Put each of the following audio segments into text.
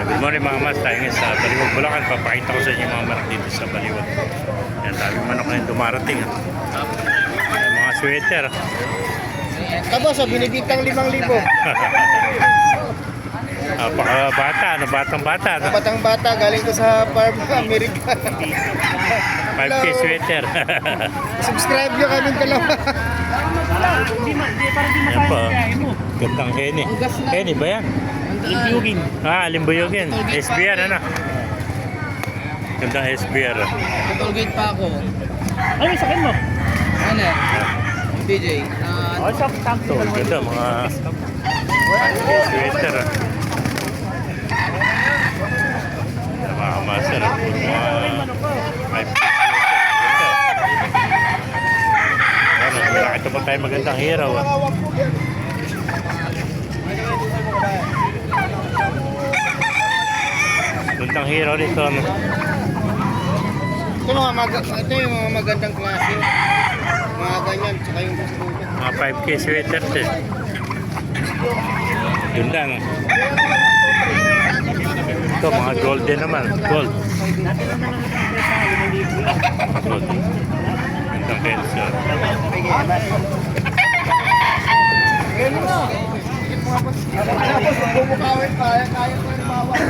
Good morning mga mas, tayo ngayon sa Baliwag, Bulacan. Papakita ko sa inyo mga manok dito sa Baliwag. Yan, dami manok na yung dumarating. Mga sweater. Tapos, binibitang 5,000. Bata, batang bata. Batang bata, galing ko sa farm Amerika. 5K sweater. Subscribe nyo kami dalawa. Yan po. Gandang heni. Heni ba yan? Limbuyugin. Limbuyugin. SBR ano? Gandang SBR. Tollgate pa ako. Ano yung sakin mo? Ano eh? BJ. Sakto. Ganda mga sweater. Mga masarap. Mga 5K sweater. Ganda. Nakita po tayo magandang hero. Gandang hero dito. Ano? Ito yung mga magandang klase. Mga ganyan, tsaka yung gusto ko. Mga 5K sweater din. Ganda no? Ito mga golden naman. Gold. Gold. Gandang pencil. Tapos, bumukawin pa. Kaya ko yung bawal.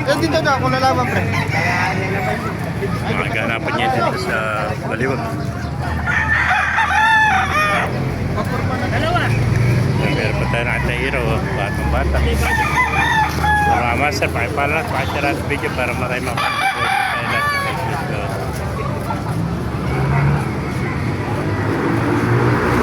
Yan dito na, kung nalaman pre. Mga ganapan niya dito sa Baliwag. Dalawa. Meron pa tayo nakita hero. Batang bata. Mga master, pakipala at pakishare ang video para maraming mga